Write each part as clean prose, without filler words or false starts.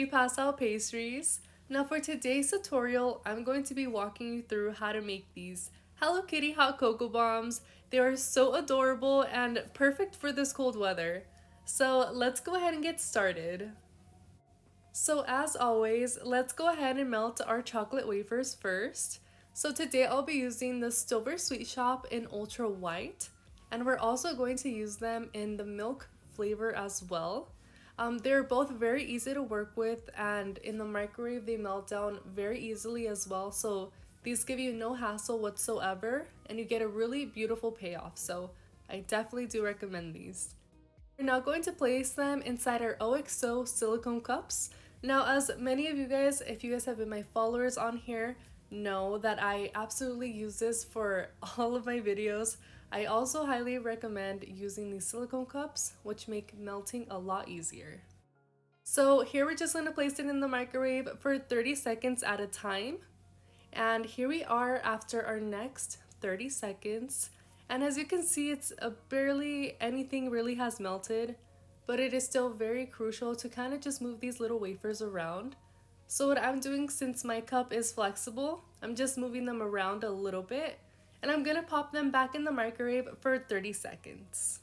creepy pastel pastries. Now for today's tutorial, I'm going to be walking you through how to make these Hello Kitty hot cocoa bombs. They are so adorable and perfect for this cold weather. So let's go ahead and get started. So as always, let's go ahead and melt our chocolate wafers first. So today I'll be using the Silver Sweet Shop in Ultra White, and we're also going to use them in the milk flavor as well. They're both very easy to work with, and in the microwave they melt down very easily as well, so these give you no hassle whatsoever and you get a really beautiful payoff, so I definitely do recommend these. We're now going to place them inside our OXO silicone cups. Now, as many of you guys, if you guys have been my followers on here, know that I absolutely use this for all of my videos. I also highly recommend using these silicone cups, which make melting a lot easier. So here we're just going to place it in the microwave for 30 seconds at a time. And here we are after our next 30 seconds. And as you can see, it's barely anything really has melted, but it is still very crucial to kind of just move these little wafers around. So what I'm doing, since my cup is flexible, I'm just moving them around a little bit, and I'm gonna pop them back in the microwave for 30 seconds.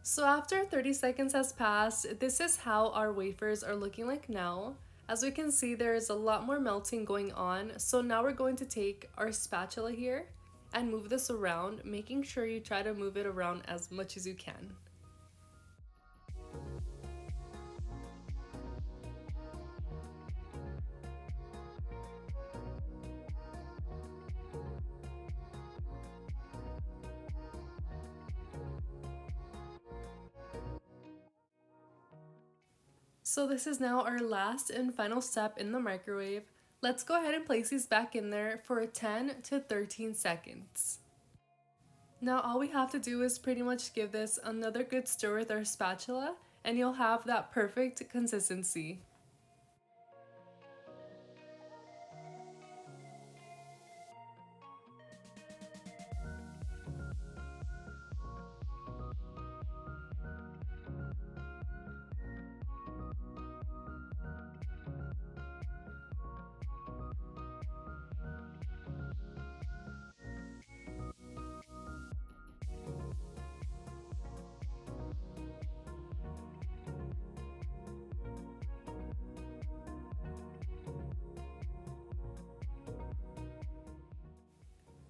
So after 30 seconds has passed, this is how our wafers are looking like now. As we can see, there is a lot more melting going on. So now we're going to take our spatula here and move this around, making sure you try to move it around as much as you can. So this is now our last and final step in the microwave. Let's go ahead and place these back in there for 10 to 13 seconds. Now all we have to do is pretty much give this another good stir with our spatula, and you'll have that perfect consistency.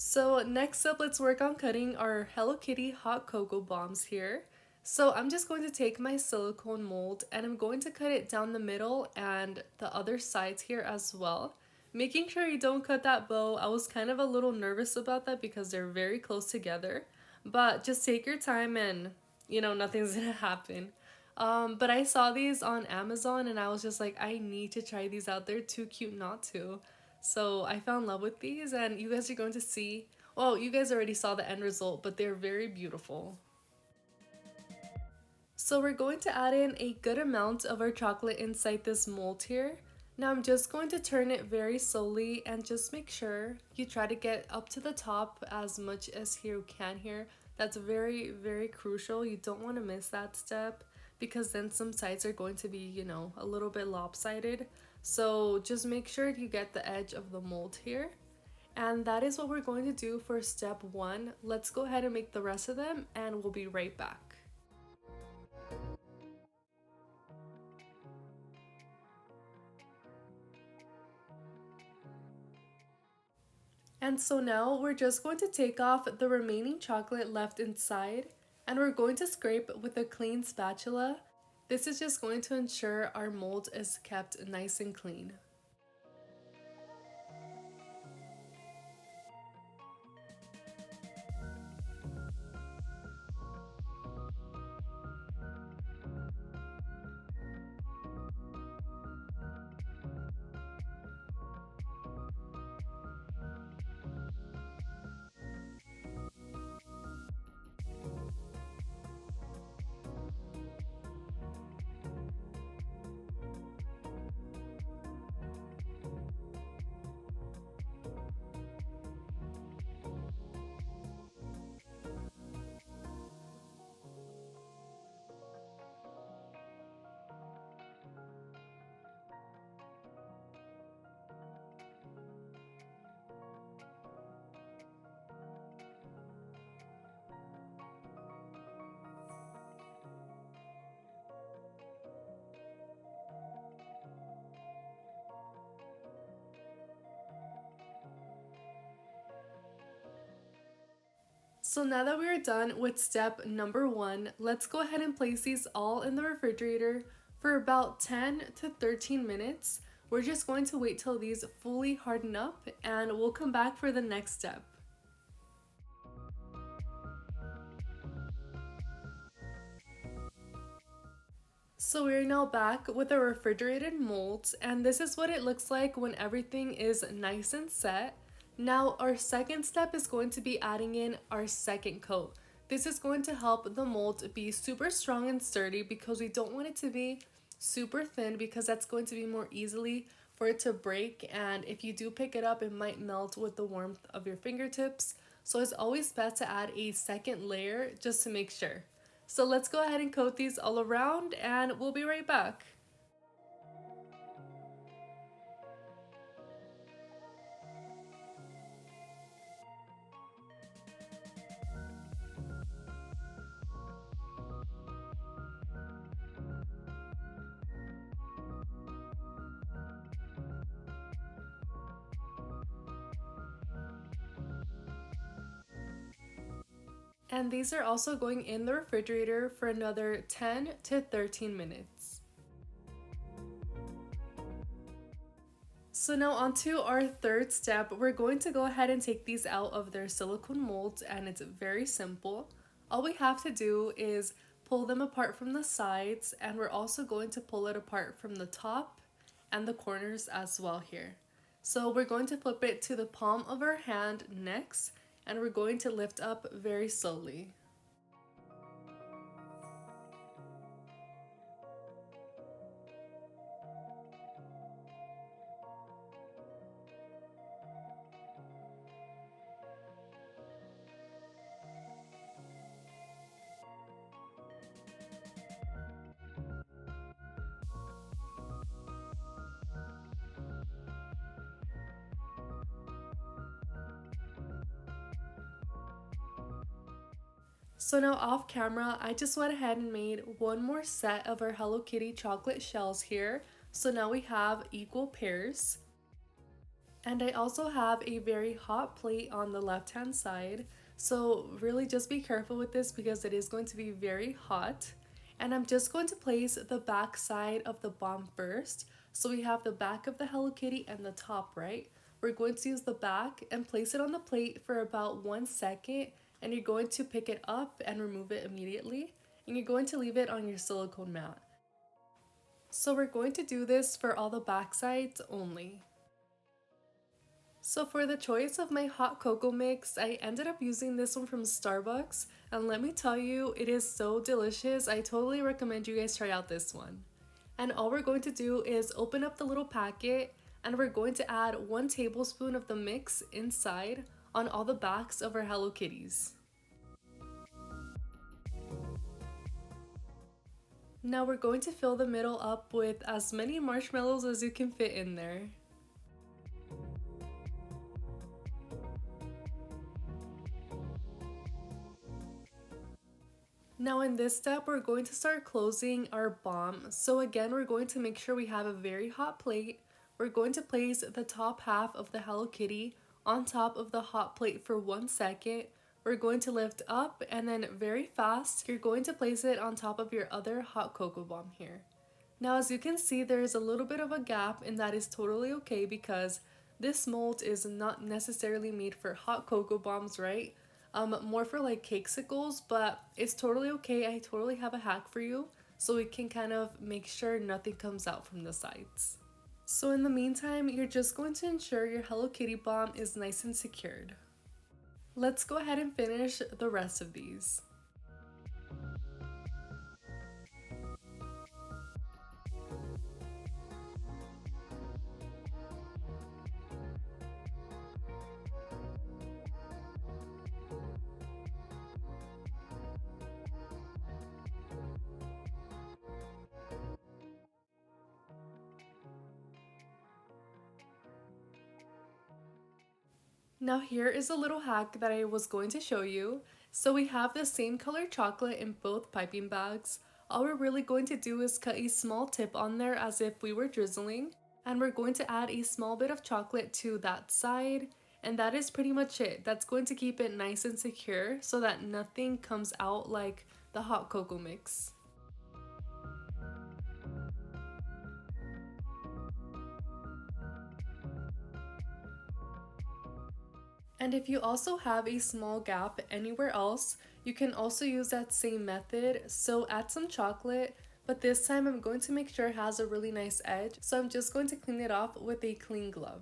So next up, let's work on cutting our Hello Kitty hot cocoa bombs here. So I'm just going to take my silicone mold and I'm going to cut it down the middle and the other sides here as well. Making sure you don't cut that bow. I was kind of a little nervous about that because they're very close together, but just take your time and nothing's gonna happen. But I saw these on Amazon and I was just like, I need to try these out. They're too cute not to. So I fell in love with these, and you guys are going to see, well, you guys already saw the end result, but they're very beautiful. So we're going to add in a good amount of our chocolate inside this mold here. Now I'm just going to turn it very slowly and just make sure you try to get up to the top as much as you can here. That's very, very crucial. You don't want to miss that step because then some sides are going to be, a little bit lopsided. So just make sure you get the edge of the mold here. And that is what we're going to do for step 1. Let's go ahead and make the rest of them and we'll be right back. And so now we're just going to take off the remaining chocolate left inside and we're going to scrape with a clean spatula. This is just going to ensure our mold is kept nice and clean. So now that we are done with step number 1, let's go ahead and place these all in the refrigerator for about 10 to 13 minutes. We're just going to wait till these fully harden up and we'll come back for the next step. So we're now back with our refrigerated molds, and this is what it looks like when everything is nice and set. Now our second step is going to be adding in our second coat. This is going to help the mold be super strong and sturdy because we don't want it to be super thin because that's going to be more easily for it to break, and if you do pick it up it might melt with the warmth of your fingertips. So it's always best to add a second layer just to make sure. So let's go ahead and coat these all around and we'll be right back. And these are also going in the refrigerator for another 10 to 13 minutes. So now on to our third step, we're going to go ahead and take these out of their silicone molds, and it's very simple. All we have to do is pull them apart from the sides, and we're also going to pull it apart from the top and the corners as well here. So we're going to flip it to the palm of our hand next, and we're going to lift up very slowly. So now off camera, I just went ahead and made one more set of our Hello Kitty chocolate shells here. So now we have equal pairs. And I also have a very hot plate on the left hand side. So really just be careful with this because it is going to be very hot. And I'm just going to place the back side of the bomb first. So we have the back of the Hello Kitty and the top, right? We're going to use the back and place it on the plate for about 1 second, and you're going to pick it up and remove it immediately, and you're going to leave it on your silicone mat. So we're going to do this for all the back sides only. So for the choice of my hot cocoa mix, I ended up using this one from Starbucks, and let me tell you, it is so delicious. I totally recommend you guys try out this one. And all we're going to do is open up the little packet, and we're going to add 1 tablespoon of the mix inside on all the backs of our Hello Kitties. Now we're going to fill the middle up with as many marshmallows as you can fit in there. Now in this step, we're going to start closing our bomb. So again, we're going to make sure we have a very hot plate. We're going to place the top half of the Hello Kitty on top of the hot plate for 1 second. We're going to lift up, and then very fast, you're going to place it on top of your other hot cocoa bomb here. Now as you can see, there is a little bit of a gap, and that is totally okay because this mold is not necessarily made for hot cocoa bombs, right? More for like cakesicles, but it's totally okay. I totally have a hack for you so we can kind of make sure nothing comes out from the sides. So in the meantime, you're just going to ensure your Hello Kitty bomb is nice and secured. Let's go ahead and finish the rest of these. Now here is a little hack that I was going to show you. So we have the same color chocolate in both piping bags. All we're really going to do is cut a small tip on there as if we were drizzling. And we're going to add a small bit of chocolate to that side. And that is pretty much it. That's going to keep it nice and secure so that nothing comes out like the hot cocoa mix. And if you also have a small gap anywhere else, you can also use that same method. So add some chocolate, but this time I'm going to make sure it has a really nice edge. So I'm just going to clean it off with a clean glove.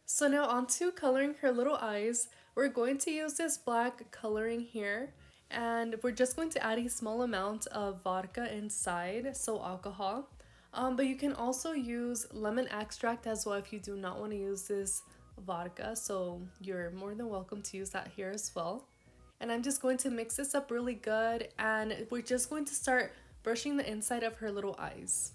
So now onto coloring her little eyes. We're going to use this black coloring here, and we're just going to add a small amount of vodka inside, so alcohol. But you can also use lemon extract as well if you do not want to use this vodka, so you're more than welcome to use that here as well. And I'm just going to mix this up really good, and we're just going to start brushing the inside of her little eyes.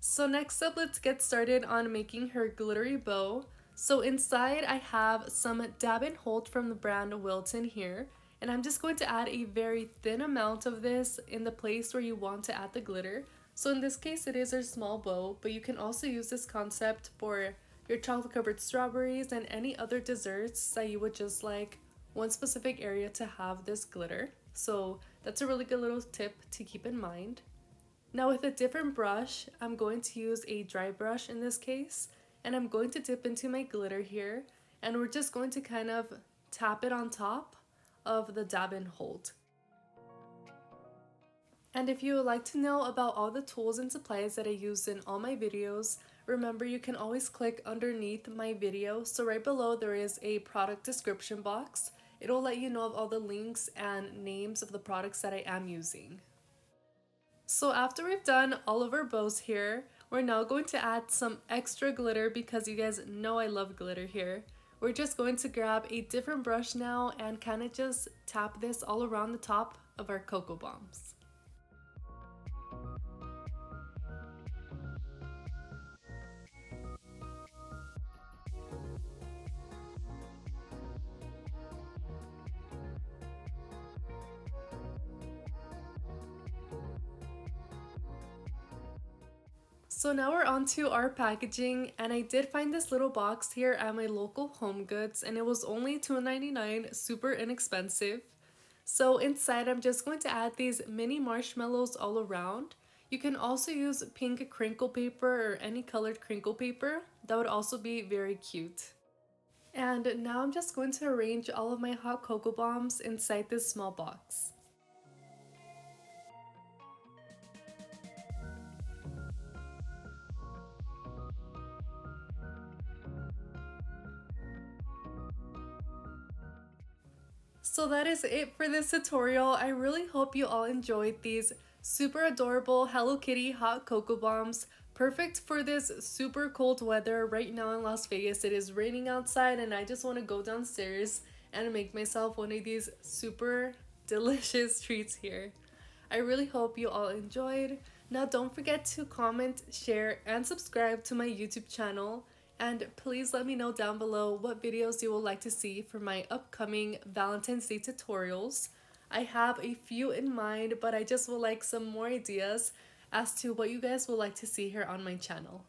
So next up, let's get started on making her glittery bow. So inside I have some dab and hold from the brand Wilton here, and I'm just going to add a very thin amount of this in the place where you want to add the glitter. So in this case it is a small bow, but you can also use this concept for your chocolate covered strawberries and any other desserts that you would just like one specific area to have this glitter. So that's a really good little tip to keep in mind. Now with a different brush, I'm going to use a dry brush in this case, and I'm going to dip into my glitter here, and we're just going to kind of tap it on top of the dab and hold. And if you would like to know about all the tools and supplies that I use in all my videos, remember you can always click underneath my video. So right below there is a product description box. It'll let you know of all the links and names of the products that I am using. So after we've done all of our bows here, we're now going to add some extra glitter because you guys know I love glitter here. We're just going to grab a different brush now and kind of just tap this all around the top of our cocoa bombs. So now we're on to our packaging, and I did find this little box here at my local HomeGoods, and it was only $2.99, super inexpensive. So inside I'm just going to add these mini marshmallows all around. You can also use pink crinkle paper or any colored crinkle paper. That would also be very cute. And now I'm just going to arrange all of my hot cocoa bombs inside this small box. So that is it for this tutorial. I really hope you all enjoyed these super adorable Hello Kitty hot cocoa bombs. Perfect for this super cold weather. Right now in Las Vegas, it is raining outside and I just want to go downstairs and make myself one of these super delicious treats here. I really hope you all enjoyed. Now don't forget to comment, share, and subscribe to my YouTube channel. And please let me know down below what videos you would like to see for my upcoming Valentine's Day tutorials. I have a few in mind, but I just would like some more ideas as to what you guys would like to see here on my channel.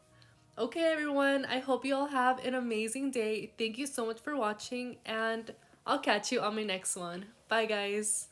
Okay everyone, I hope you all have an amazing day. Thank you so much for watching, and I'll catch you on my next one. Bye, guys.